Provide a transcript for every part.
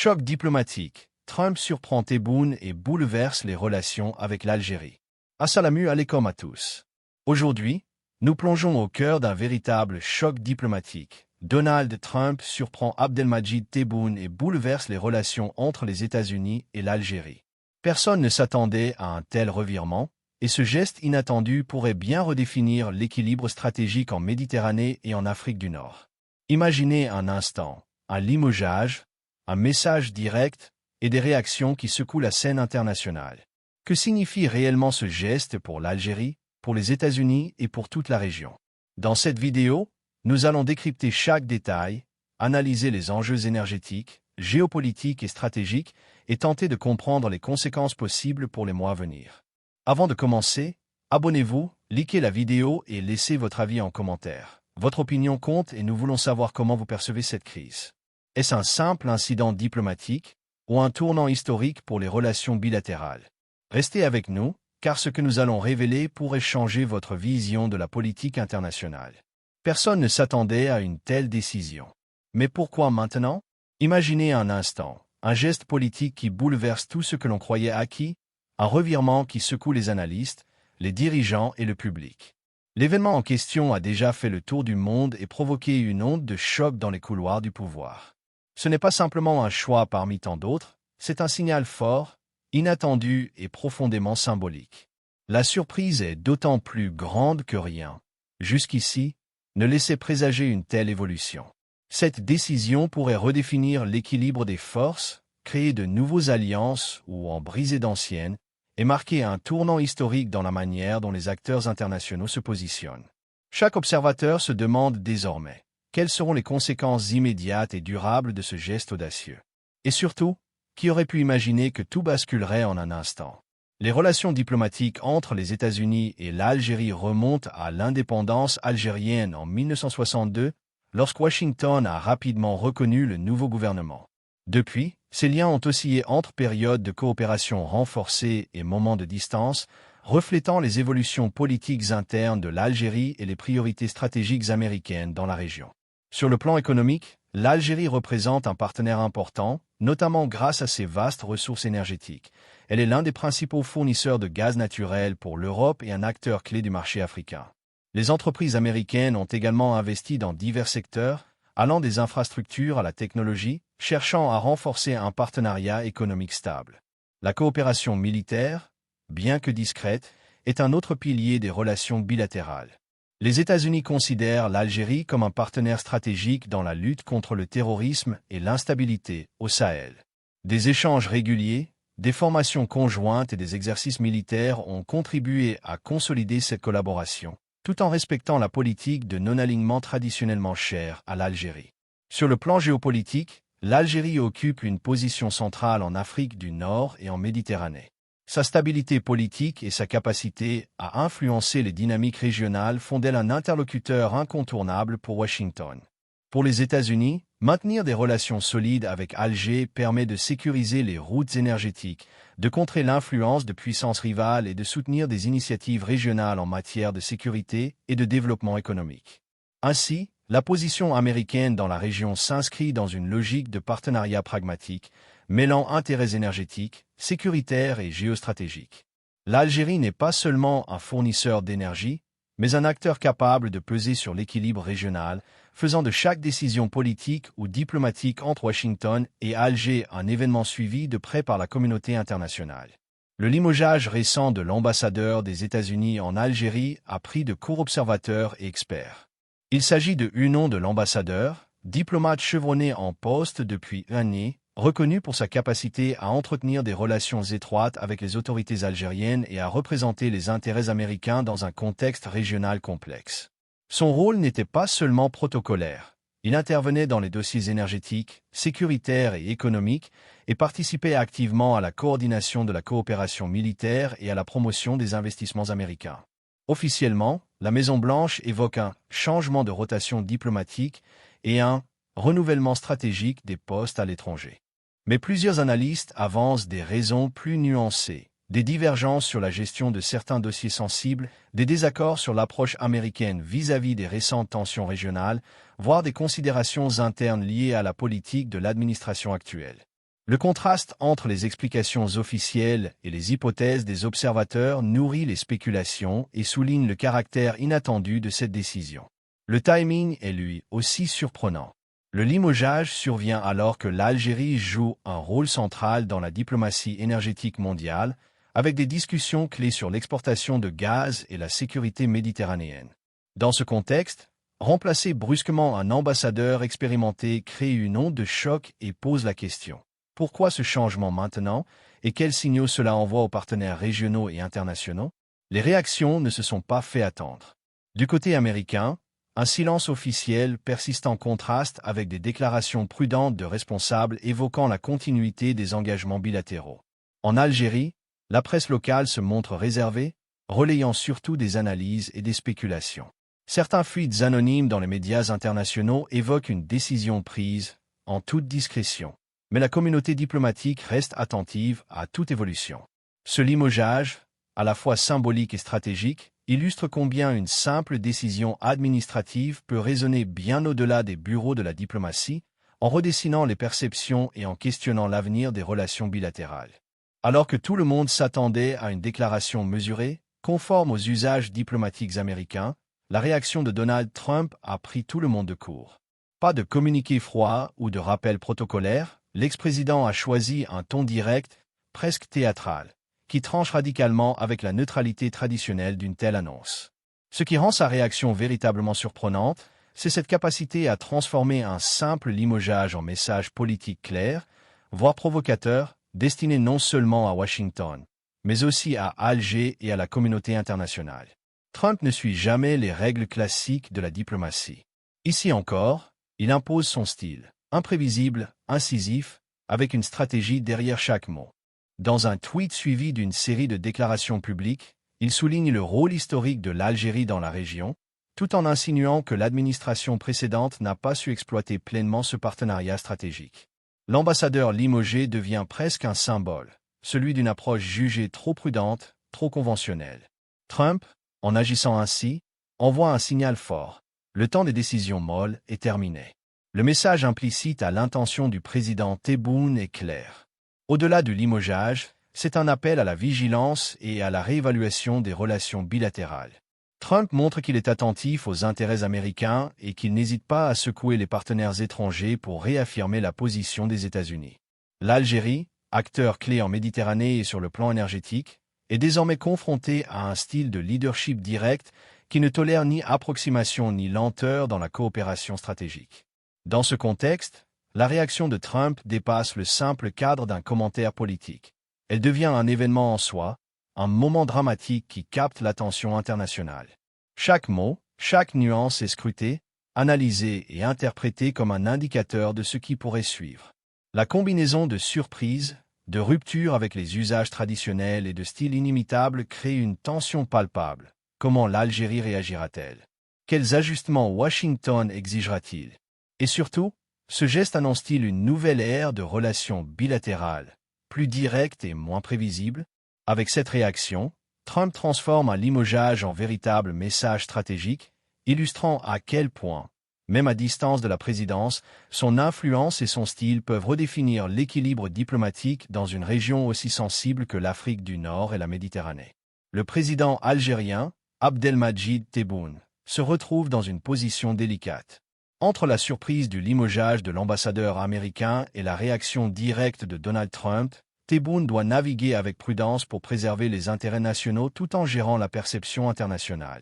Choc diplomatique. Trump surprend Tebboune et bouleverse les relations avec l'Algérie. Assalamu alaikum à tous. Aujourd'hui, nous plongeons au cœur d'un véritable choc diplomatique. Donald Trump surprend Abdelmadjid Tebboune et bouleverse les relations entre les États-Unis et l'Algérie. Personne ne s'attendait à un tel revirement, et ce geste inattendu pourrait bien redéfinir l'équilibre stratégique en Méditerranée et en Afrique du Nord. Imaginez un instant, un limogeage, un message direct et des réactions qui secouent la scène internationale. Que signifie réellement ce geste pour l'Algérie, pour les États-Unis et pour toute la région? Dans cette vidéo, nous allons décrypter chaque détail, analyser les enjeux énergétiques, géopolitiques et stratégiques et tenter de comprendre les conséquences possibles pour les mois à venir. Avant de commencer, abonnez-vous, likez la vidéo et laissez votre avis en commentaire. Votre opinion compte et nous voulons savoir comment vous percevez cette crise. Est-ce un simple incident diplomatique ou un tournant historique pour les relations bilatérales? Restez avec nous, car ce que nous allons révéler pourrait changer votre vision de la politique internationale. Personne ne s'attendait à une telle décision. Mais pourquoi maintenant? Imaginez un instant, un geste politique qui bouleverse tout ce que l'on croyait acquis, un revirement qui secoue les analystes, les dirigeants et le public. L'événement en question a déjà fait le tour du monde et provoqué une onde de choc dans les couloirs du pouvoir. Ce n'est pas simplement un choix parmi tant d'autres, c'est un signal fort, inattendu et profondément symbolique. La surprise est d'autant plus grande que rien, jusqu'ici, ne laissait présager une telle évolution. Cette décision pourrait redéfinir l'équilibre des forces, créer de nouvelles alliances ou en briser d'anciennes, et marquer un tournant historique dans la manière dont les acteurs internationaux se positionnent. Chaque observateur se demande désormais quelles seront les conséquences immédiates et durables de ce geste audacieux. Et surtout, qui aurait pu imaginer que tout basculerait en un instant? Les relations diplomatiques entre les États-Unis et l'Algérie remontent à l'indépendance algérienne en 1962, lorsque Washington a rapidement reconnu le nouveau gouvernement. Depuis, ces liens ont oscillé entre périodes de coopération renforcée et moments de distance, reflétant les évolutions politiques internes de l'Algérie et les priorités stratégiques américaines dans la région. Sur le plan économique, l'Algérie représente un partenaire important, notamment grâce à ses vastes ressources énergétiques. Elle est l'un des principaux fournisseurs de gaz naturel pour l'Europe et un acteur clé du marché africain. Les entreprises américaines ont également investi dans divers secteurs, allant des infrastructures à la technologie, cherchant à renforcer un partenariat économique stable. La coopération militaire, bien que discrète, est un autre pilier des relations bilatérales. Les États-Unis considèrent l'Algérie comme un partenaire stratégique dans la lutte contre le terrorisme et l'instabilité au Sahel. Des échanges réguliers, des formations conjointes et des exercices militaires ont contribué à consolider cette collaboration, tout en respectant la politique de non-alignement traditionnellement chère à l'Algérie. Sur le plan géopolitique, l'Algérie occupe une position centrale en Afrique du Nord et en Méditerranée. Sa stabilité politique et sa capacité à influencer les dynamiques régionales font d'elle un interlocuteur incontournable pour Washington. Pour les États-Unis, maintenir des relations solides avec Alger permet de sécuriser les routes énergétiques, de contrer l'influence de puissances rivales et de soutenir des initiatives régionales en matière de sécurité et de développement économique. Ainsi, la position américaine dans la région s'inscrit dans une logique de partenariat pragmatique, mêlant intérêts énergétiques, sécuritaires et géostratégiques. L'Algérie n'est pas seulement un fournisseur d'énergie, mais un acteur capable de peser sur l'équilibre régional, faisant de chaque décision politique ou diplomatique entre Washington et Alger un événement suivi de près par la communauté internationale. Le limogeage récent de l'ambassadeur des États-Unis en Algérie a pris de courts observateurs et experts. Il s'agit de Hunon de l'ambassadeur, diplomate chevronné en poste depuis une année, reconnu pour sa capacité à entretenir des relations étroites avec les autorités algériennes et à représenter les intérêts américains dans un contexte régional complexe. Son rôle n'était pas seulement protocolaire. Il intervenait dans les dossiers énergétiques, sécuritaires et économiques et participait activement à la coordination de la coopération militaire et à la promotion des investissements américains. Officiellement, la Maison-Blanche évoque un changement de rotation diplomatique et un renouvellement stratégique des postes à l'étranger. Mais plusieurs analystes avancent des raisons plus nuancées, des divergences sur la gestion de certains dossiers sensibles, des désaccords sur l'approche américaine vis-à-vis des récentes tensions régionales, voire des considérations internes liées à la politique de l'administration actuelle. Le contraste entre les explications officielles et les hypothèses des observateurs nourrit les spéculations et souligne le caractère inattendu de cette décision. Le timing est lui aussi surprenant. Le limogeage survient alors que l'Algérie joue un rôle central dans la diplomatie énergétique mondiale, avec des discussions clés sur l'exportation de gaz et la sécurité méditerranéenne. Dans ce contexte, remplacer brusquement un ambassadeur expérimenté crée une onde de choc et pose la question. Pourquoi ce changement maintenant et quels signaux cela envoie aux partenaires régionaux et internationaux? Les réactions ne se sont pas fait attendre. Du côté américain, un silence officiel persiste en contraste avec des déclarations prudentes de responsables évoquant la continuité des engagements bilatéraux. En Algérie, la presse locale se montre réservée, relayant surtout des analyses et des spéculations. Certains fuites anonymes dans les médias internationaux évoquent une décision prise en toute discrétion. Mais la communauté diplomatique reste attentive à toute évolution. Ce limogeage, à la fois symbolique et stratégique, illustre combien une simple décision administrative peut résonner bien au-delà des bureaux de la diplomatie, en redessinant les perceptions et en questionnant l'avenir des relations bilatérales. Alors que tout le monde s'attendait à une déclaration mesurée, conforme aux usages diplomatiques américains, la réaction de Donald Trump a pris tout le monde de court. Pas de communiqué froid ou de rappel protocolaire, l'ex-président a choisi un ton direct, presque théâtral, qui tranche radicalement avec la neutralité traditionnelle d'une telle annonce. Ce qui rend sa réaction véritablement surprenante, c'est cette capacité à transformer un simple limogeage en message politique clair, voire provocateur, destiné non seulement à Washington, mais aussi à Alger et à la communauté internationale. Trump ne suit jamais les règles classiques de la diplomatie. Ici encore, il impose son style, imprévisible, incisif, avec une stratégie derrière chaque mot. Dans un tweet suivi d'une série de déclarations publiques, il souligne le rôle historique de l'Algérie dans la région, tout en insinuant que l'administration précédente n'a pas su exploiter pleinement ce partenariat stratégique. L'ambassadeur limogé devient presque un symbole, celui d'une approche jugée trop prudente, trop conventionnelle. Trump, en agissant ainsi, envoie un signal fort. Le temps des décisions molles est terminé. Le message implicite à l'intention du président Tebboune est clair. Au-delà du limogeage, c'est un appel à la vigilance et à la réévaluation des relations bilatérales. Trump montre qu'il est attentif aux intérêts américains et qu'il n'hésite pas à secouer les partenaires étrangers pour réaffirmer la position des États-Unis. L'Algérie, acteur clé en Méditerranée et sur le plan énergétique, est désormais confrontée à un style de leadership direct qui ne tolère ni approximation ni lenteur dans la coopération stratégique. Dans ce contexte, la réaction de Trump dépasse le simple cadre d'un commentaire politique. Elle devient un événement en soi, un moment dramatique qui capte l'attention internationale. Chaque mot, chaque nuance est scrutée, analysée et interprétée comme un indicateur de ce qui pourrait suivre. La combinaison de surprises, de rupture avec les usages traditionnels et de style inimitable crée une tension palpable. Comment l'Algérie réagira-t-elle? Quels ajustements Washington exigera-t-il? Et surtout, ce geste annonce-t-il une nouvelle ère de relations bilatérales, plus directe et moins prévisible? Avec cette réaction, Trump transforme un limogeage en véritable message stratégique, illustrant à quel point, même à distance de la présidence, son influence et son style peuvent redéfinir l'équilibre diplomatique dans une région aussi sensible que l'Afrique du Nord et la Méditerranée. Le président algérien, Abdelmadjid Tebboune, se retrouve dans une position délicate. Entre la surprise du limogeage de l'ambassadeur américain et la réaction directe de Donald Trump, Tebboune doit naviguer avec prudence pour préserver les intérêts nationaux tout en gérant la perception internationale.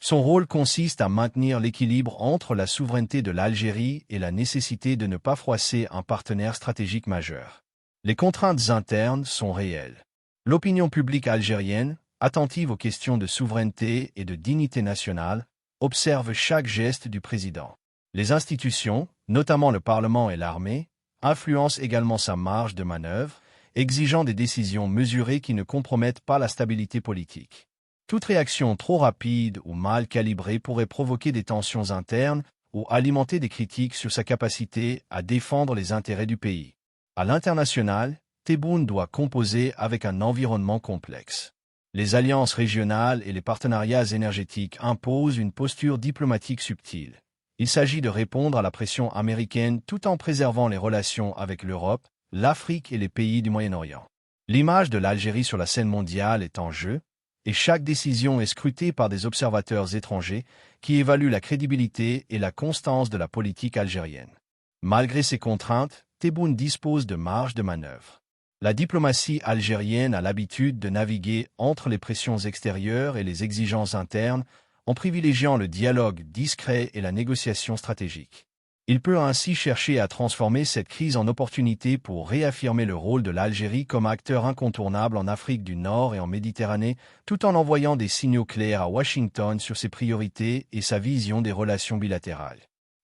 Son rôle consiste à maintenir l'équilibre entre la souveraineté de l'Algérie et la nécessité de ne pas froisser un partenaire stratégique majeur. Les contraintes internes sont réelles. L'opinion publique algérienne, attentive aux questions de souveraineté et de dignité nationale, observe chaque geste du président. Les institutions, notamment le Parlement et l'armée, influencent également sa marge de manœuvre, exigeant des décisions mesurées qui ne compromettent pas la stabilité politique. Toute réaction trop rapide ou mal calibrée pourrait provoquer des tensions internes ou alimenter des critiques sur sa capacité à défendre les intérêts du pays. À l'international, Tebboune doit composer avec un environnement complexe. Les alliances régionales et les partenariats énergétiques imposent une posture diplomatique subtile. Il s'agit de répondre à la pression américaine tout en préservant les relations avec l'Europe, l'Afrique et les pays du Moyen-Orient. L'image de l'Algérie sur la scène mondiale est en jeu, et chaque décision est scrutée par des observateurs étrangers qui évaluent la crédibilité et la constance de la politique algérienne. Malgré ces contraintes, Tebboune dispose de marge de manœuvre. La diplomatie algérienne a l'habitude de naviguer entre les pressions extérieures et les exigences internes en privilégiant le dialogue discret et la négociation stratégique. Il peut ainsi chercher à transformer cette crise en opportunité pour réaffirmer le rôle de l'Algérie comme acteur incontournable en Afrique du Nord et en Méditerranée, tout en envoyant des signaux clairs à Washington sur ses priorités et sa vision des relations bilatérales.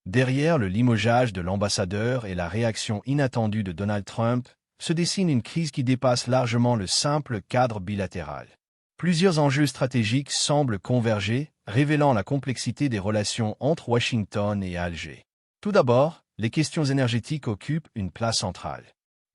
Derrière le limogeage de l'ambassadeur et la réaction inattendue de Donald Trump, se dessine une crise qui dépasse largement le simple cadre bilatéral. Plusieurs enjeux stratégiques semblent converger, révélant la complexité des relations entre Washington et Alger. Tout d'abord, les questions énergétiques occupent une place centrale.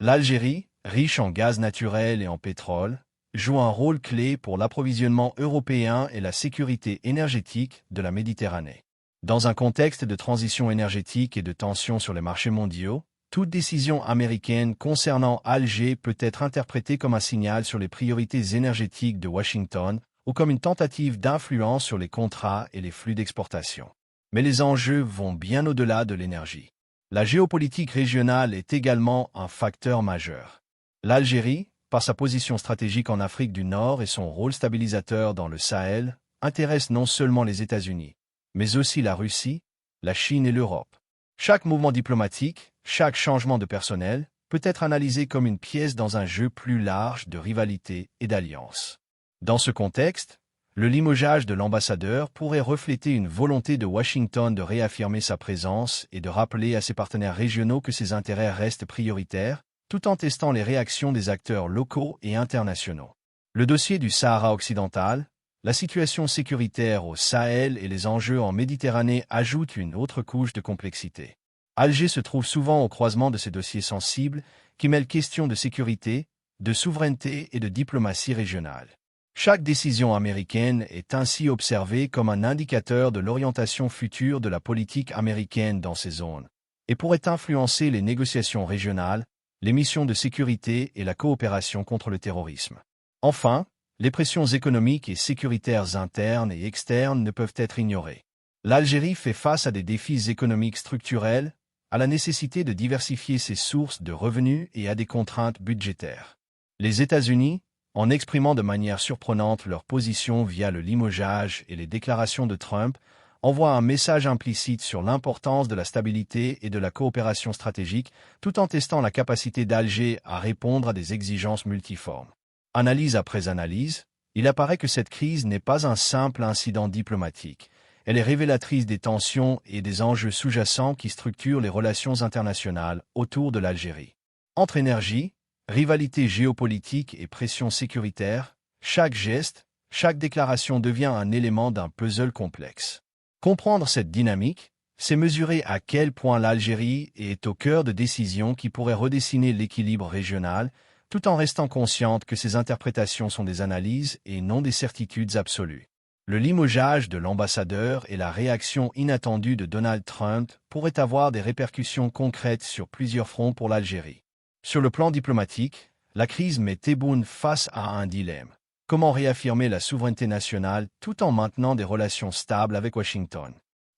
L'Algérie, riche en gaz naturel et en pétrole, joue un rôle clé pour l'approvisionnement européen et la sécurité énergétique de la Méditerranée. Dans un contexte de transition énergétique et de tensions sur les marchés mondiaux, toute décision américaine concernant Alger peut être interprétée comme un signal sur les priorités énergétiques de Washington ou comme une tentative d'influence sur les contrats et les flux d'exportation. Mais les enjeux vont bien au-delà de l'énergie. La géopolitique régionale est également un facteur majeur. L'Algérie, par sa position stratégique en Afrique du Nord et son rôle stabilisateur dans le Sahel, intéresse non seulement les États-Unis, mais aussi la Russie, la Chine et l'Europe. Chaque mouvement diplomatique, chaque changement de personnel, peut être analysé comme une pièce dans un jeu plus large de rivalité et d'alliance. Dans ce contexte, le limogeage de l'ambassadeur pourrait refléter une volonté de Washington de réaffirmer sa présence et de rappeler à ses partenaires régionaux que ses intérêts restent prioritaires, tout en testant les réactions des acteurs locaux et internationaux. Le dossier du Sahara occidental, la situation sécuritaire au Sahel et les enjeux en Méditerranée ajoutent une autre couche de complexité. Alger se trouve souvent au croisement de ces dossiers sensibles qui mêlent questions de sécurité, de souveraineté et de diplomatie régionale. Chaque décision américaine est ainsi observée comme un indicateur de l'orientation future de la politique américaine dans ces zones, et pourrait influencer les négociations régionales, les missions de sécurité et la coopération contre le terrorisme. Enfin, les pressions économiques et sécuritaires internes et externes ne peuvent être ignorées. L'Algérie fait face à des défis économiques structurels, à la nécessité de diversifier ses sources de revenus et à des contraintes budgétaires. Les États-Unis, en exprimant de manière surprenante leur position via le limogeage et les déclarations de Trump, envoient un message implicite sur l'importance de la stabilité et de la coopération stratégique, tout en testant la capacité d'Alger à répondre à des exigences multiformes. Analyse après analyse, il apparaît que cette crise n'est pas un simple incident diplomatique. Elle est révélatrice des tensions et des enjeux sous-jacents qui structurent les relations internationales autour de l'Algérie. Entre énergie, rivalité géopolitique et pression sécuritaire, chaque geste, chaque déclaration devient un élément d'un puzzle complexe. Comprendre cette dynamique, c'est mesurer à quel point l'Algérie est au cœur de décisions qui pourraient redessiner l'équilibre régional, tout en restant consciente que ces interprétations sont des analyses et non des certitudes absolues. Le limogeage de l'ambassadeur et la réaction inattendue de Donald Trump pourraient avoir des répercussions concrètes sur plusieurs fronts pour l'Algérie. Sur le plan diplomatique, la crise met Tebboune face à un dilemme. Comment réaffirmer la souveraineté nationale tout en maintenant des relations stables avec Washington?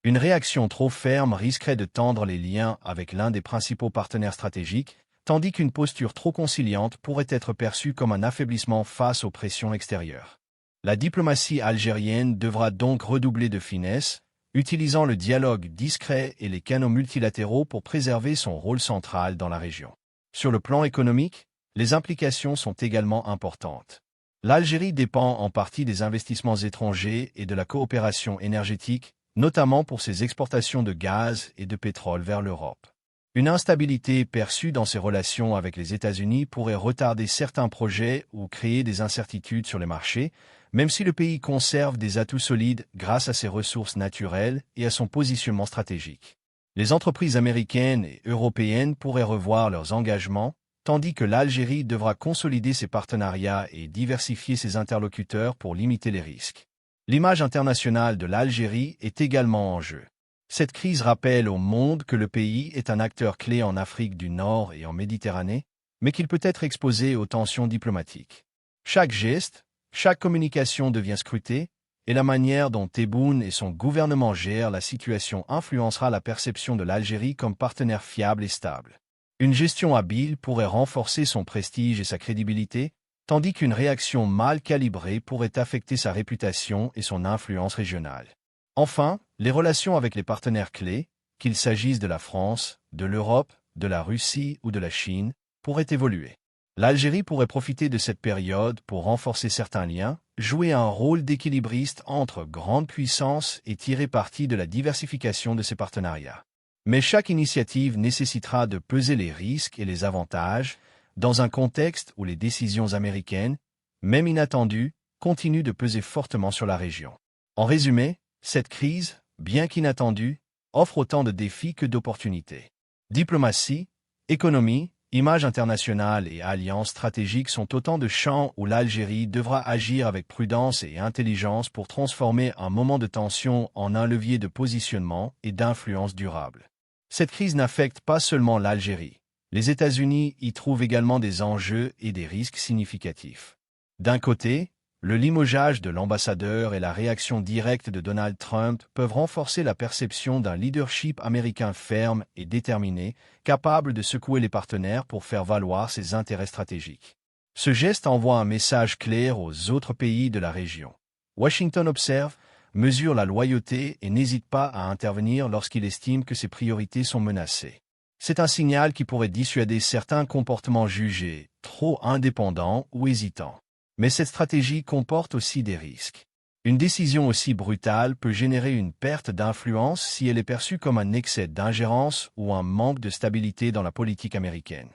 Une réaction trop ferme risquerait de tendre les liens avec l'un des principaux partenaires stratégiques, tandis qu'une posture trop conciliante pourrait être perçue comme un affaiblissement face aux pressions extérieures. La diplomatie algérienne devra donc redoubler de finesse, utilisant le dialogue discret et les canaux multilatéraux pour préserver son rôle central dans la région. Sur le plan économique, les implications sont également importantes. L'Algérie dépend en partie des investissements étrangers et de la coopération énergétique, notamment pour ses exportations de gaz et de pétrole vers l'Europe. Une instabilité perçue dans ses relations avec les États-Unis pourrait retarder certains projets ou créer des incertitudes sur les marchés, même si le pays conserve des atouts solides grâce à ses ressources naturelles et à son positionnement stratégique. Les entreprises américaines et européennes pourraient revoir leurs engagements, tandis que l'Algérie devra consolider ses partenariats et diversifier ses interlocuteurs pour limiter les risques. L'image internationale de l'Algérie est également en jeu. Cette crise rappelle au monde que le pays est un acteur clé en Afrique du Nord et en Méditerranée, mais qu'il peut être exposé aux tensions diplomatiques. Chaque geste, chaque communication devient scrutée, et la manière dont Tebboune et son gouvernement gèrent la situation influencera la perception de l'Algérie comme partenaire fiable et stable. Une gestion habile pourrait renforcer son prestige et sa crédibilité, tandis qu'une réaction mal calibrée pourrait affecter sa réputation et son influence régionale. Enfin, les relations avec les partenaires clés, qu'il s'agisse de la France, de l'Europe, de la Russie ou de la Chine, pourraient évoluer. L'Algérie pourrait profiter de cette période pour renforcer certains liens, jouer un rôle d'équilibriste entre grandes puissances et tirer parti de la diversification de ses partenariats. Mais chaque initiative nécessitera de peser les risques et les avantages, dans un contexte où les décisions américaines, même inattendues, continuent de peser fortement sur la région. En résumé, cette crise, bien qu'inattendue, offre autant de défis que d'opportunités. Diplomatie, économie, image internationale et alliances stratégiques sont autant de champs où l'Algérie devra agir avec prudence et intelligence pour transformer un moment de tension en un levier de positionnement et d'influence durable. Cette crise n'affecte pas seulement l'Algérie. Les États-Unis y trouvent également des enjeux et des risques significatifs. D'un côté, le limogeage de l'ambassadeur et la réaction directe de Donald Trump peuvent renforcer la perception d'un leadership américain ferme et déterminé, capable de secouer les partenaires pour faire valoir ses intérêts stratégiques. Ce geste envoie un message clair aux autres pays de la région. Washington observe, mesure la loyauté et n'hésite pas à intervenir lorsqu'il estime que ses priorités sont menacées. C'est un signal qui pourrait dissuader certains comportements jugés trop indépendants ou hésitants. Mais cette stratégie comporte aussi des risques. Une décision aussi brutale peut générer une perte d'influence si elle est perçue comme un excès d'ingérence ou un manque de stabilité dans la politique américaine.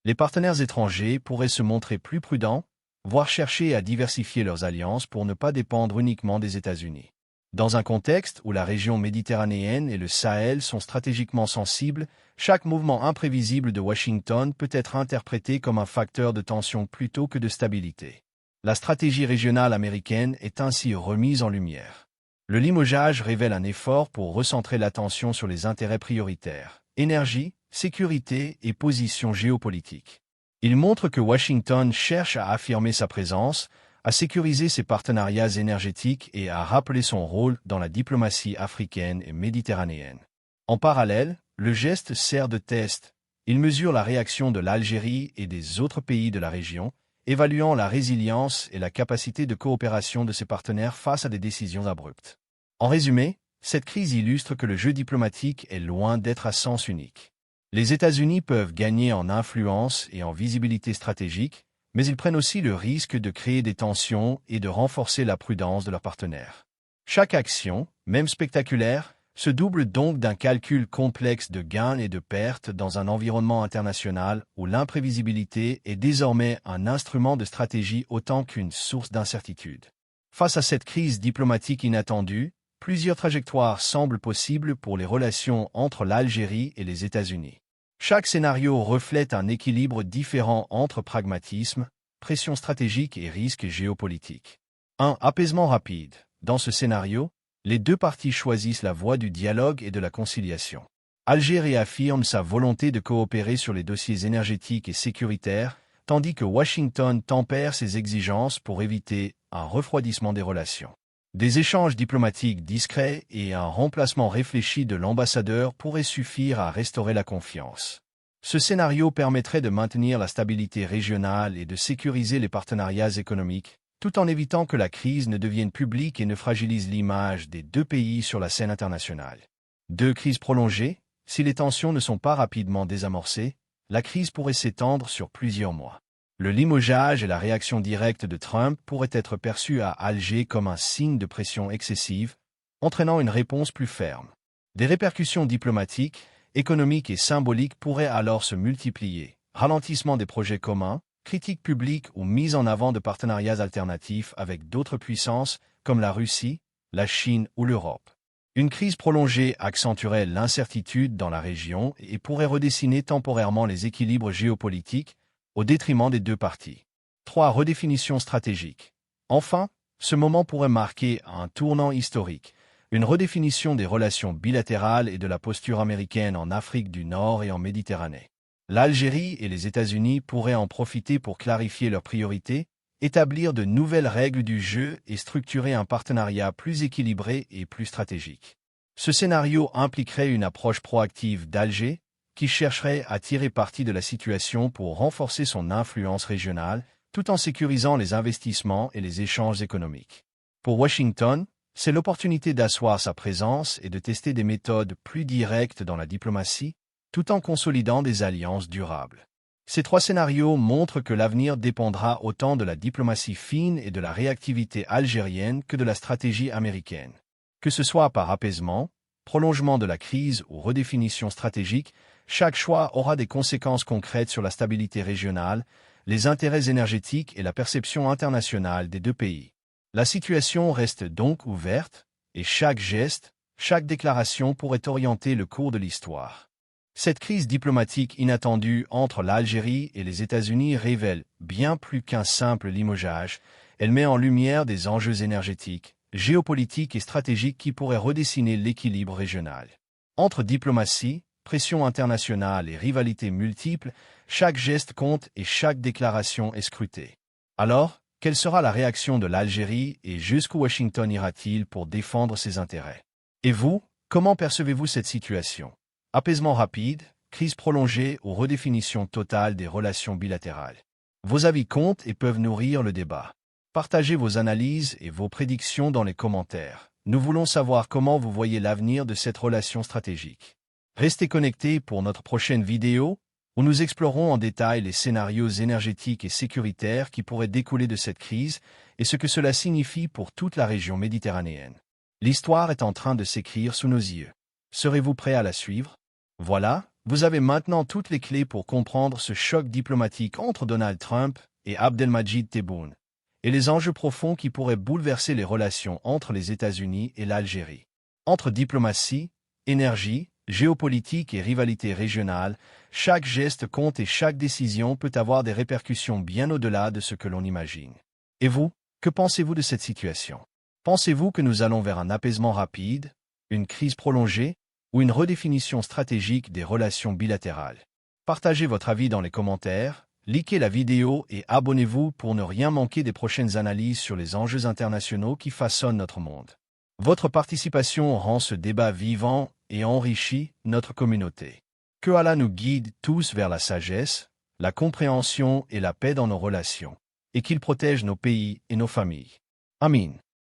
Les partenaires étrangers pourraient se montrer plus prudents, voire chercher à diversifier leurs alliances pour ne pas dépendre uniquement des États-Unis. Dans un contexte où la région méditerranéenne et le Sahel sont stratégiquement sensibles, chaque mouvement imprévisible de Washington peut être interprété comme un facteur de tension plutôt que de stabilité. La stratégie régionale américaine est ainsi remise en lumière. Le limogeage révèle un effort pour recentrer l'attention sur les intérêts prioritaires, énergie, sécurité et position géopolitique. Il montre que Washington cherche à affirmer sa présence, à sécuriser ses partenariats énergétiques et à rappeler son rôle dans la diplomatie africaine et méditerranéenne. En parallèle, le geste sert de test. Il mesure la réaction de l'Algérie et des autres pays de la région, évaluant la résilience et la capacité de coopération de ses partenaires face à des décisions abruptes. En résumé, cette crise illustre que le jeu diplomatique est loin d'être à sens unique. Les États-Unis peuvent gagner en influence et en visibilité stratégique, mais ils prennent aussi le risque de créer des tensions et de renforcer la prudence de leurs partenaires. Chaque action, même spectaculaire, se double donc d'un calcul complexe de gains et de pertes dans un environnement international où l'imprévisibilité est désormais un instrument de stratégie autant qu'une source d'incertitude. Face à cette crise diplomatique inattendue, plusieurs trajectoires semblent possibles pour les relations entre l'Algérie et les États-Unis. Chaque scénario reflète un équilibre différent entre pragmatisme, pression stratégique et risque géopolitique. Un apaisement rapide. Dans ce scénario, les deux parties choisissent la voie du dialogue et de la conciliation. Alger réaffirme sa volonté de coopérer sur les dossiers énergétiques et sécuritaires, tandis que Washington tempère ses exigences pour éviter un refroidissement des relations. Des échanges diplomatiques discrets et un remplacement réfléchi de l'ambassadeur pourraient suffire à restaurer la confiance. Ce scénario permettrait de maintenir la stabilité régionale et de sécuriser les partenariats économiques, tout en évitant que la crise ne devienne publique et ne fragilise l'image des deux pays sur la scène internationale. Deux crises prolongées, si les tensions ne sont pas rapidement désamorcées, la crise pourrait s'étendre sur plusieurs mois. Le limogeage et la réaction directe de Trump pourraient être perçus à Alger comme un signe de pression excessive, entraînant une réponse plus ferme. Des répercussions diplomatiques, économiques et symboliques pourraient alors se multiplier. Ralentissement des projets communs, critiques publiques ou mise en avant de partenariats alternatifs avec d'autres puissances comme la Russie, la Chine ou l'Europe. Une crise prolongée accentuerait l'incertitude dans la région et pourrait redessiner temporairement les équilibres géopolitiques au détriment des deux parties. 3. Redéfinition stratégique. Enfin, ce moment pourrait marquer un tournant historique, une redéfinition des relations bilatérales et de la posture américaine en Afrique du Nord et en Méditerranée. L'Algérie et les États-Unis pourraient en profiter pour clarifier leurs priorités, établir de nouvelles règles du jeu et structurer un partenariat plus équilibré et plus stratégique. Ce scénario impliquerait une approche proactive d'Alger, qui chercherait à tirer parti de la situation pour renforcer son influence régionale, tout en sécurisant les investissements et les échanges économiques. Pour Washington, c'est l'opportunité d'asseoir sa présence et de tester des méthodes plus directes dans la diplomatie, tout en consolidant des alliances durables. Ces trois scénarios montrent que l'avenir dépendra autant de la diplomatie fine et de la réactivité algérienne que de la stratégie américaine. Que ce soit par apaisement, prolongement de la crise ou redéfinition stratégique, chaque choix aura des conséquences concrètes sur la stabilité régionale, les intérêts énergétiques et la perception internationale des deux pays. La situation reste donc ouverte, et chaque geste, chaque déclaration pourrait orienter le cours de l'histoire. Cette crise diplomatique inattendue entre l'Algérie et les États-Unis révèle bien plus qu'un simple limogeage, elle met en lumière des enjeux énergétiques, géopolitiques et stratégiques qui pourraient redessiner l'équilibre régional. Entre diplomatie, pression internationale et rivalités multiples, chaque geste compte et chaque déclaration est scrutée. Alors, quelle sera la réaction de l'Algérie et jusqu'où Washington ira-t-il pour défendre ses intérêts? Et vous, comment percevez-vous cette situation? Apaisement rapide, crise prolongée ou redéfinition totale des relations bilatérales? Vos avis comptent et peuvent nourrir le débat. Partagez vos analyses et vos prédictions dans les commentaires. Nous voulons savoir comment vous voyez l'avenir de cette relation stratégique. Restez connectés pour notre prochaine vidéo, où nous explorons en détail les scénarios énergétiques et sécuritaires qui pourraient découler de cette crise et ce que cela signifie pour toute la région méditerranéenne. L'histoire est en train de s'écrire sous nos yeux. Serez-vous prêt à la suivre? Voilà, vous avez maintenant toutes les clés pour comprendre ce choc diplomatique entre Donald Trump et Abdelmadjid Tebboune, et les enjeux profonds qui pourraient bouleverser les relations entre les États-Unis et l'Algérie. Entre diplomatie, énergie, géopolitique et rivalité régionale, chaque geste compte et chaque décision peut avoir des répercussions bien au-delà de ce que l'on imagine. Et vous, que pensez-vous de cette situation? Pensez-vous que nous allons vers un apaisement rapide, une crise prolongée, ou une redéfinition stratégique des relations bilatérales? Partagez votre avis dans les commentaires, likez la vidéo et abonnez-vous pour ne rien manquer des prochaines analyses sur les enjeux internationaux qui façonnent notre monde. Votre participation rend ce débat vivant et enrichit notre communauté. Que Allah nous guide tous vers la sagesse, la compréhension et la paix dans nos relations, et qu'il protège nos pays et nos familles. Amin.